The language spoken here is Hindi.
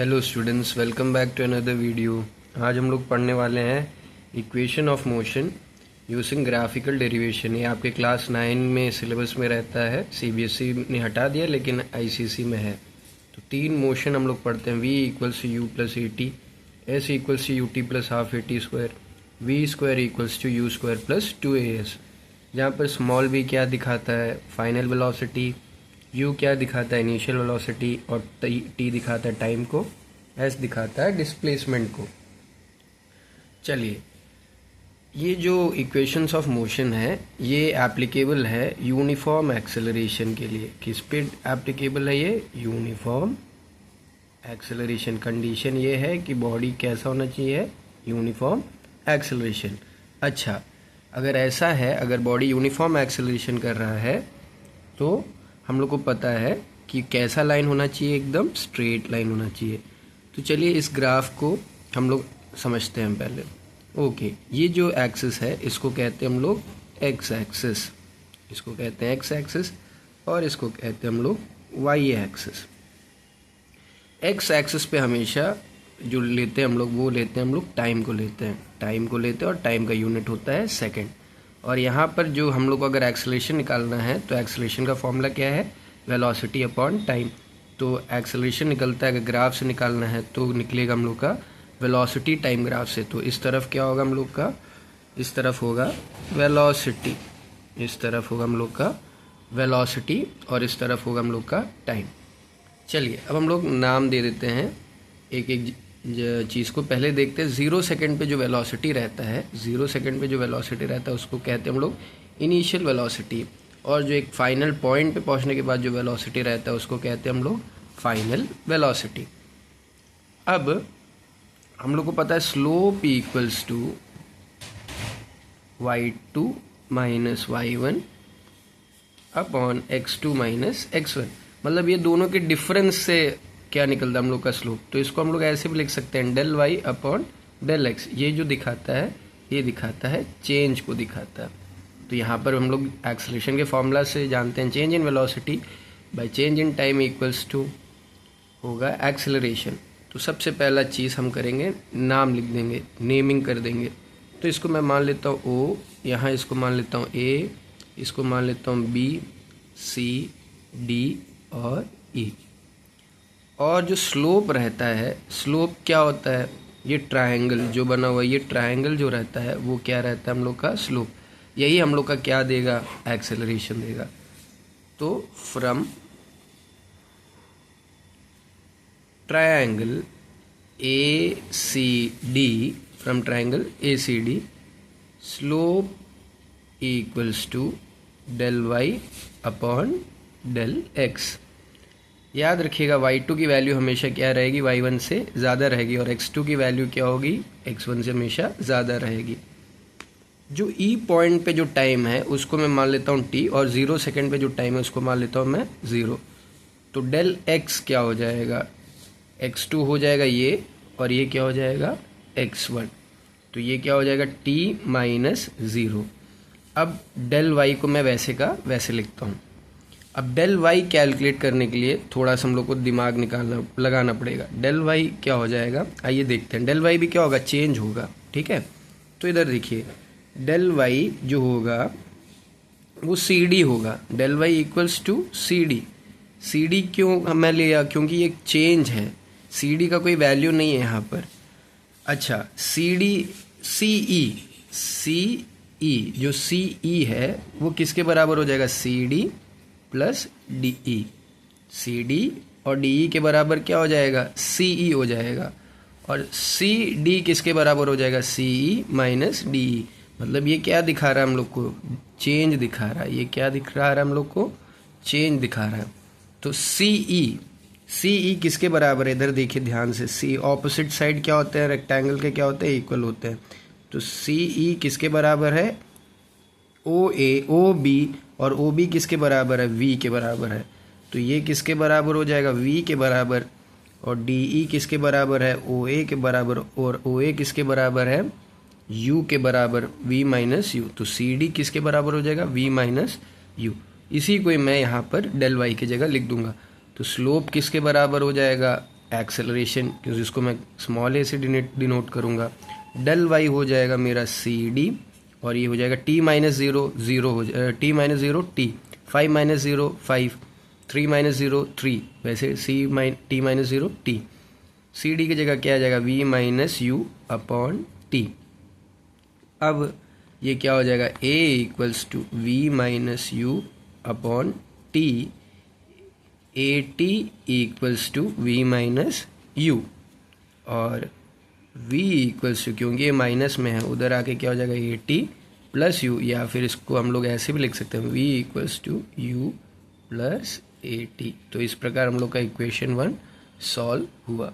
Hello students, welcome back to another video. आज हम लोग पढ़ने वाले हैं equation of motion using graphical derivation. ये आपके क्लास 9 में सिलेबस में रहता है। सीबीएसई ने हटा दिया लेकिन आईसीएसई में है। तो 3 मोशन हम लोग पढ़ते हैं। v equals to u plus a t, s equals to u t plus half a t square, v square equals to u square plus 2as। जहाँ पर स्मॉल v क्या दिखाता है, फाइनल वेलोसिटी, u क्या दिखाता है, इनिशियल वेलोसिटी, और t दिखाता है टाइम को, s दिखाता है डिस्प्लेसमेंट को। चलिए, ये जो इक्वेशंस ऑफ मोशन है ये एप्लीकेबल है यूनिफॉर्म एक्सेलरेशन के लिए। किस पे एप्लीकेबल है ये? Uniform acceleration. कंडीशन ये है कि बॉडी कैसा होना चाहिए? Uniform acceleration. अच्छा, अगर ऐसा है, अगर बॉडी यूनिफॉर्म एक्सेलरेशन कर रहा है तो हम लोग को पता है कि कैसा लाइन होना चाहिए? एकदम स्ट्रेट लाइन होना चाहिए। तो चलिए इस ग्राफ को हम लोग समझते हैं पहले। ओके, ये जो एक्सिस है इसको कहते हैं हम लोग एक्स एक्सिस, इसको कहते हैं एक्स एक्सिस, और इसको कहते हैं हम लोग वाई एक्सिस। एक्स एक्सिस पे हमेशा जो लेते हैं हम लोग, वो लेते हैं हम लोग टाइम को लेते हैं, टाइम को लेते हैं, और टाइम का यूनिट होता है सेकेंड। और यहाँ पर जो हम लोग को अगर एक्सेलरेशन निकालना है तो एक्सेलरेशन का फॉर्मूला क्या है? Velocity upon time. तो एक्सेलरेशन निकलता है, अगर ग्राफ से निकालना है तो निकलेगा हम लोग का वेलोसिटी टाइम ग्राफ से। तो इस तरफ क्या होगा हम लोग का? इस तरफ होगा वेलोसिटी, इस तरफ होगा हम लोग का वेलोसिटी, और इस तरफ होगा हम लोग का टाइम। चलिए अब हम लोग नाम दे देते हैं एक एक चीज़ को। पहले देखते हैं 0 सेकंड पे जो वेलोसिटी रहता है, 0 सेकंड पे जो वेलोसिटी रहता है उसको कहते हैं हम लोग इनिशियल वेलोसिटी, और जो एक फाइनल पॉइंट पे पहुंचने के बाद जो वेलोसिटी रहता है उसको कहते हैं हम लोग फाइनल वेलोसिटी। अब हम लोग को पता है slope equals to y2 minus y1 upon x2 minus x1। मतलब ये दोनों के डिफरेंस से क्या निकलता है हम लोग का स्लोप। तो इसको हम लोग ऐसे भी लिख सकते हैं, del y upon del x. ये जो दिखाता है ये दिखाता है चेंज को दिखाता है। तो यहाँ पर हम लोग एक्सेलरेशन के फॉर्मूला से जानते हैं change in velocity by change in time equals to होगा एक्सेलरेशन। तो सबसे पहला चीज़ हम करेंगे, नाम लिख देंगे, नेमिंग कर देंगे। तो इसको मैं मान लेता हूँ ओ, यहाँ इसको मान लेता हूँ ए, इसको मान लेता हूँ बी, सी, डी और ई। और जो स्लोप रहता है, स्लोप क्या होता है? ये ट्रायंगल जो बना हुआ है, ये ट्रायंगल जो रहता है वो क्या रहता है हम लोग का? स्लोप। यही हम लोग का क्या देगा? एक्सेलरेशन देगा। तो from triangle A C D, from triangle A C D, slope equals to del y upon del x. याद रखिएगा y2 की वैल्यू हमेशा क्या रहेगी? y1 से ज़्यादा रहेगी, और x2 की वैल्यू क्या होगी? x1 से हमेशा ज़्यादा रहेगी। जो ई पॉइंट पे जो टाइम है उसको मैं मान लेता हूँ t, और 0 सेकंड पे जो टाइम है उसको मान लेता हूँ मैं 0। तो डेल x क्या हो जाएगा? x2 हो जाएगा ये, और ये क्या हो जाएगा? x1। तो ये क्या हो जाएगा? t minus 0। अब डेल y को मैं वैसे का वैसे लिखता हूँ। अब डेल वाई कैलकुलेट करने के लिए थोड़ा सा हम लोग को दिमाग लगाना पड़ेगा। डेल वाई क्या हो जाएगा? आइए देखते हैं। डेल वाई भी क्या होगा? चेंज होगा, ठीक है। तो इधर देखिए, डेल वाई जो होगा वो सी डी होगा। Del y equals to C D. C D क्यों मैं लिया? क्योंकि ये चेंज है, सी डी का कोई वैल्यू नहीं है यहाँ पर। अच्छा, सी डी, सी ई, जो सी ई है वो किसके बराबर हो जाएगा? C D plus D E. C D और डी ई के बराबर क्या हो जाएगा? सी ई हो जाएगा। और सी डी किसके बराबर हो जाएगा? सी ई माइनस डी ई। मतलब ये क्या दिखा रहा है हम लोग को? चेंज दिखा रहा है। ये क्या दिख रहा है हम लोग को? चेंज दिखा रहा है। तो सी ई किसके बराबर है? इधर देखिए ध्यान से, सी ऑपोजिट साइड क्या होते हैं? रेक्टेंगल के क्या होते हैं? इक्वल होते हैं। तो सी ई किसके बराबर है? ओ ए, ओ बी, और ओ बी किसके बराबर है? वी के बराबर है। तो ये किसके बराबर हो जाएगा? वी के बराबर। और डी ई किसके बराबर है? ओ ए के बराबर। और ओ ए किसके बराबर है? यू के बराबर, वी माइनस यू। तो सी डी किसके बराबर हो जाएगा? V minus u. इसी को मैं यहाँ पर डेल वाई की जगह लिख दूंगा। तो स्लोप किसके बराबर हो जाएगा? एक्सेलरेशन, जिसको मैं स्मॉल ए से डिनोट करूँगा। डेल वाई हो जाएगा मेरा सी डी, और ये हो जाएगा टी माइनस ज़ीरो ज़ीरो हो जाए, t minus zero t, 5 minus zero 5, 3 minus zero 3, वैसे t minus zero t. C d की जगह क्या आ जाएगा, v minus u upon t. अब ये क्या हो जाएगा, a equals to v minus u upon t, a t equals to v minus u, और v इक्वल्स टू, क्योंकि ये माइनस में है उधर आके क्या हो जाएगा, ए टी प्लस यू, या फिर इसको हम लोग ऐसे भी लिख सकते हैं, v equals to u plus a t. तो इस प्रकार हम लोग का इक्वेशन 1 सॉल्व हुआ।